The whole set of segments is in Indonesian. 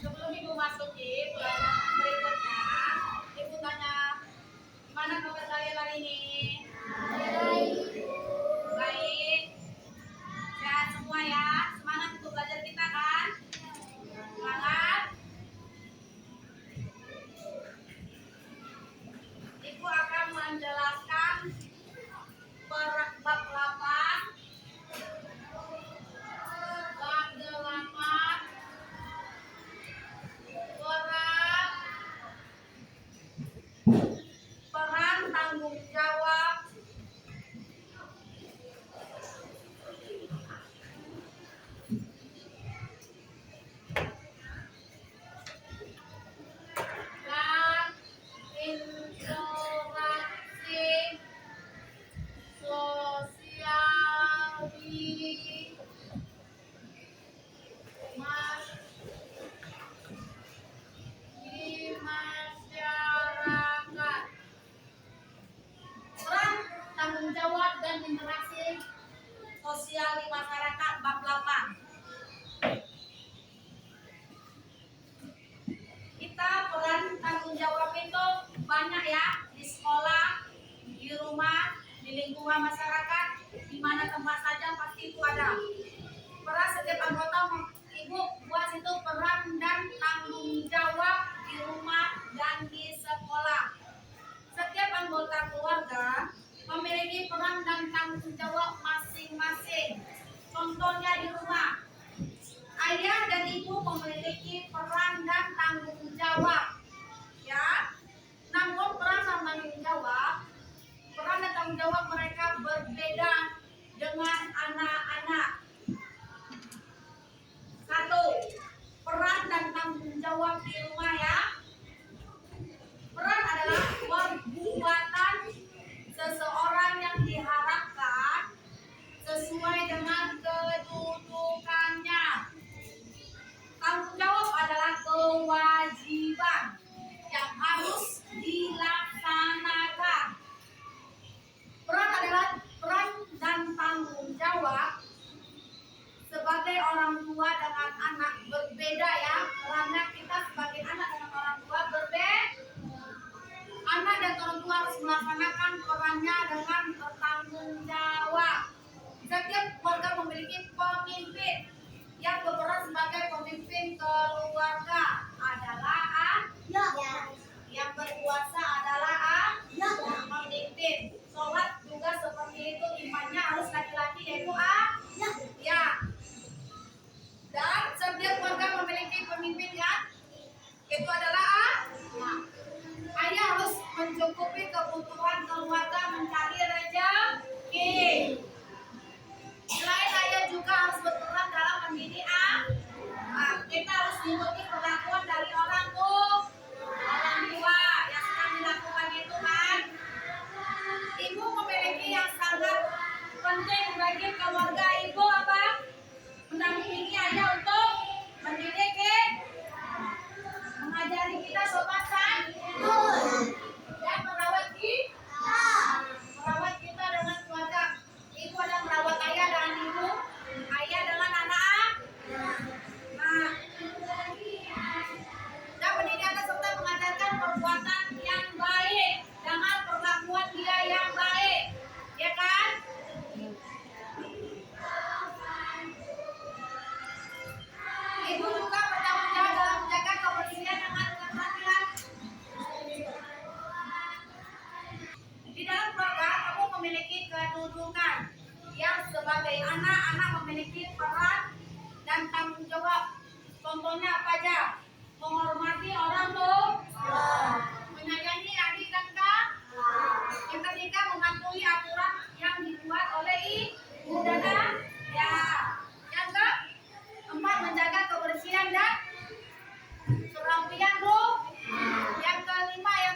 Sebelum Ibu masuki pelajaran berikutnya, Ibu tanya, gimana kabar kalian hari ini? Baik. Sehat semua ya. Semangat untuk belajar kita kan? Semangat. Ibu akan menjelaskan bab 8, bab 8, peran tanggung jawab dan interaksi sosial di masyarakat. Peran tanggung jawab dan interaksi sosial di masyarakat bab 8. Kita peran tanggung jawab itu banyak ya, di sekolah, di rumah, di lingkungan masyarakat, di mana tempat saja pasti itu ada. Peran setiap anggota Ibu buat situ peran dan tanggung jawab di rumah dan di sekolah. Setiap anggota keluarga memiliki peran dan tanggung jawab masing-masing. Contohnya di rumah, ayah dan ibu memiliki peran dan tanggung jawab, ya. Namun peran dan tanggung jawab mereka berbeda dengan anak-anak. 1. Peran dan tanggung jawab di rumah ya. Peran adalah perbuatan seseorang yang diharapkan sesuai dengan kedudukannya. Tanggung jawab adalah kewajiban yang harus dilaksanakan. Peran dan tanggung jawab sebagai orang tua dengan anak berbeda ya. Karena kita sebagai anak dengan orang tua berbeda. Anak dan orang tua harus melaksanakan perannya dengan bertanggung jawab. Setiap keluarga memiliki pemimpin yang berperan sebagai pemimpin keluarga adalah ayah. Yang berkuasa adalah ayah. Pemimpin. Sholat juga seperti itu, imannya harus laki-laki yaitu ayah. Ya. Dan setiap keluarga memiliki pemimpin ya, itu adalah ayah. Ayah harus mencukupi kebutuhan keluarga, mencari rezeki. Selain ayah juga harus berperan dalam mendidik anak. Kita harus mengikuti perlakuan dari orang tua yang sedang dilakukan itu kan. Ibu memiliki yang sangat penting bagi keluarga. Ibu apa? Mendampingi ayah untuk mendidik, mengajari kita sopan santun, dan merawat kita dengan keluarga. Ibu ada merawat ayah dengan ibu, ayah dengan anak. Dan mendidik anak serta mengajarkan perbuatan yang baik dengan perlakuan dia yang baik, ya kan? Ibu juga bertanggung jawab dalam menjaga kebersihan dengan keterampilan. Di dalam keluarga, kamu memiliki kedudukan yang sebagai anak memiliki peran dan tanggung jawab. Contohnya apa aja? Menghormati orang tua, menyayangi adik dan kakak. Yang ketiga, mematuhi aturan yang dibuat oleh ibu dan ayah. Yang keempat, menjaga kebersihan dan kerampian roh. Yang kelima ya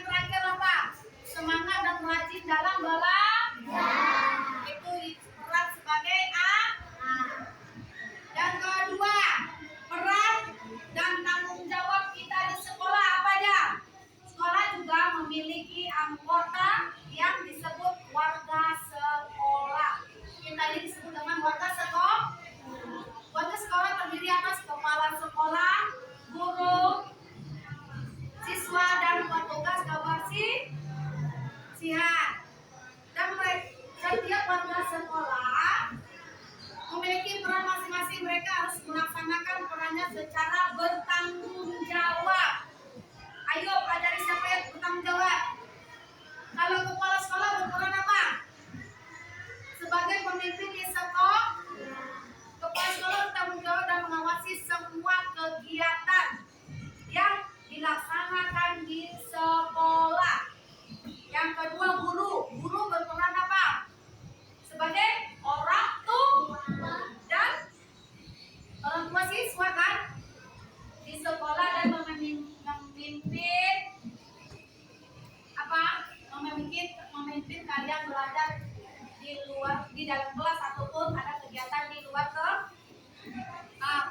di dalam kelas ataupun ada kegiatan di luar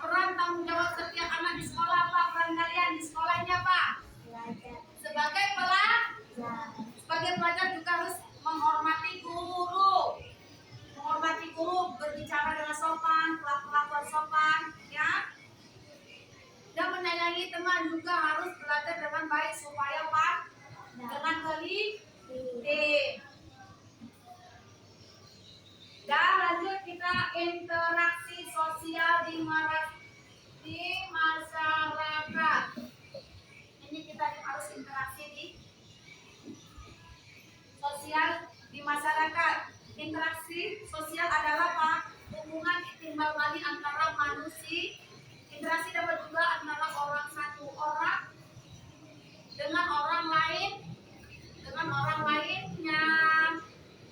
peran tanggung jawab setiap anak di sekolah apa? Peran kalian di sekolahnya apa? Sebagai pelajar juga harus menghormati guru, berbicara dengan sopan, kelakuan sopan, ya. Dan menyayangi teman juga harus belajar dengan baik supaya dengan teliti. Dan lanjut kita interaksi sosial di masyarakat. Ini kita harus interaksi di sosial di masyarakat. Interaksi sosial adalah apa? Hubungan timbal balik antara manusia. Interaksi dapat juga antara satu orang dengan orang lainnya,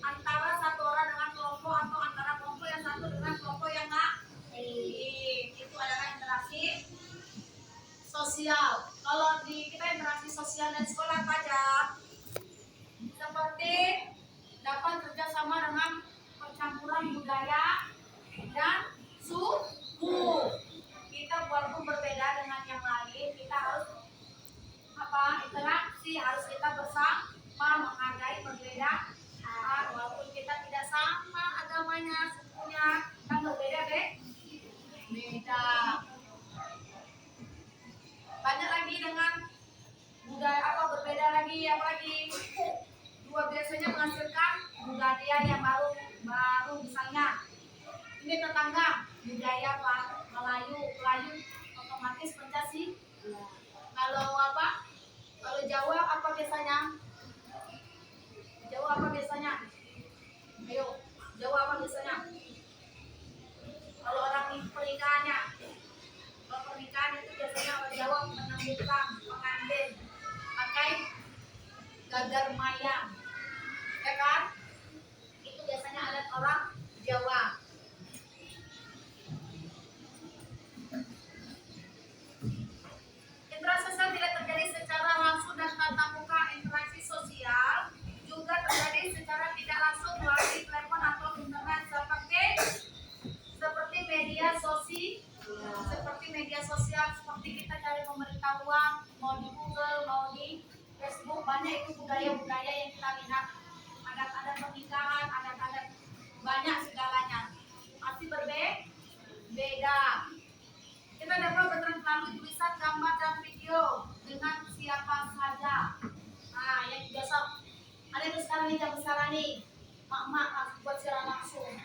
antara satu orang dengan kelompok atau antara kelompok yang satu dengan kelompok yang lain. Itu adalah interaksi sosial. Kalau kita interaksi sosial dan sekolah apa aja? Seperti dapat kerjasama dengan percampuran budaya dan suku. Kita walaupun berbeda dengan yang lain, kita harus interaksi, harus kita bersama menghargai perbedaan. Walaupun kita tidak sama agamanya, sukunya, kan berbeda beda. Banyak lagi dengan budaya berbeda lagi, apalagi dua biasanya menghasilkan budaya yang baru misalnya ini tetangga budaya Melayu otomatis Pancasila. Kalau Jawa apa biasanya? Ayo, Jawa apa biasanya? Kalau orang pernikahan itu biasanya orang Jawa menentukan pengantin pakai gagar mayang, ya kan? Itu biasanya adat orang Jawa. Interaksi sosial tidak terjadi secara langsung dan tatap muka. Interaksi sosial juga terjadi secara tidak langsung melalui telepon atau internet seperti media sosial seperti kita cari pemberitahuan mau di Google, mau di Facebook, banyak itu budaya-budaya yang kita lihat, adat-adat pernikahan, adat-adat banyak segalanya pasti berbeda. Kita dapat bertranslasi melalui tulisan, gambar, dan video dengan siapa saja. Yang biasa ada itu sekarang nih jam sekarang nih, mak buat siaran langsung.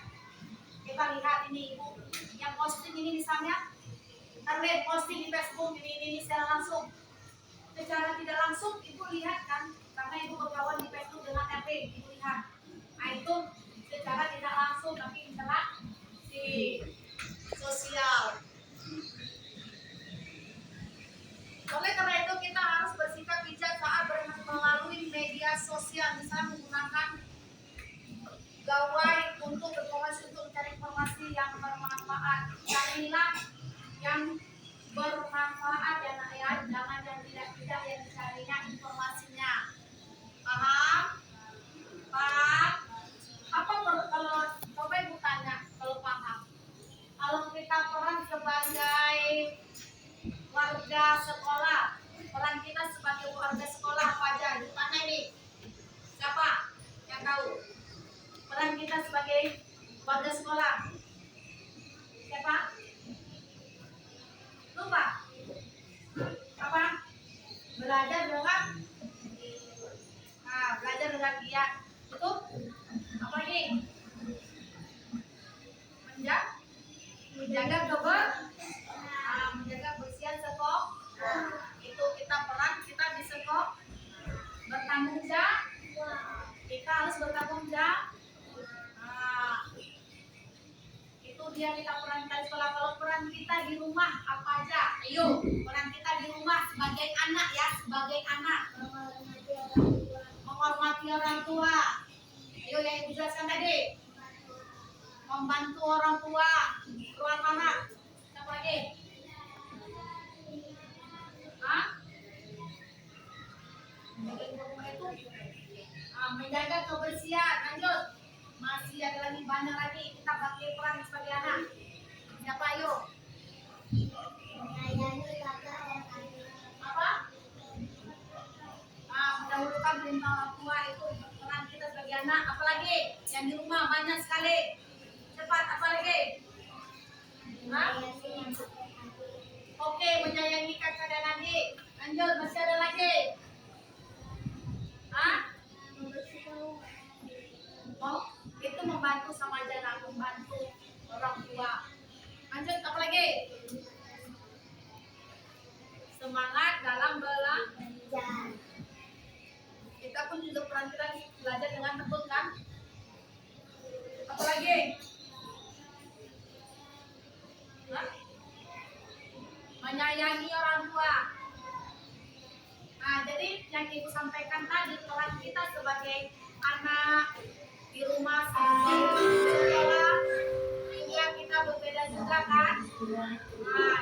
Kita lihat ini ibu yang posting ini misalnya, terlihat posting di Facebook ini secara langsung. Secara tidak langsung ibu lihat kan, karena ibu berkawan di Facebook dengan RT, ibu lihat. Itu secara tidak langsung tapi interaksi sosial. Oleh karena itu kita harus bersikap bijak saat melalui media sosial, misalnya menggunakan gawai untuk berkomunikasi, untuk mencari informasi yang bermanfaat. Carilah yang bermanfaat ya nak ya, jangan yang tidak yang dicarinya informasinya. Paham? Kalau coba ibu tanya kalau paham. Kalau kita peran sebagai warga sekolah, peran kita sebagai warga sekolah apa aja? Ditanya ini, siapa yang tahu? Peran kita sebagai warga sekolah, siapa? Lupa? Apa? Belajar dengan giat. Itu apa ini? Menjaga kebersihan sekolah. Itu kita peran kita di sekolah bertanggung jawab. Kita harus bertanggung jawab. Itu dia kita peran kita di sekolah. Kalau peran kita di rumah apa aja? Ayo, peran kita di rumah sebagai anak ya, sebagai anak. Menghormati orang tua. Ayo yang ibu jelaskan tadi. Membantu orang tua. Keluar mana? Siapa lagi? Menjaga kebersihan. Lanjut. Masih ada lagi banyak lagi kita bakti peran sebagai anak. Siapa ayo? Apa? Mendahulukan perintah orang tua itu peran kita sebagai anak. Apalagi yang di rumah banyak sekali. Cepat, apalagi? Oke, menyayangi kakak dan adik. Lanjut, masih ada lagi? Oh, itu membantu sama aja lah, membantu orang tua. Lanjut, apa lagi? Semangat dalam belajar. Kita pun juga peran kita belajar dengan tekun kan? Apa lagi? Menyayangi orang tua. Nah, jadi yang ibu sampaikan tadi peran kita sebagai anak di rumah sama di sekolah juga kita berbeda juga kan? Nah,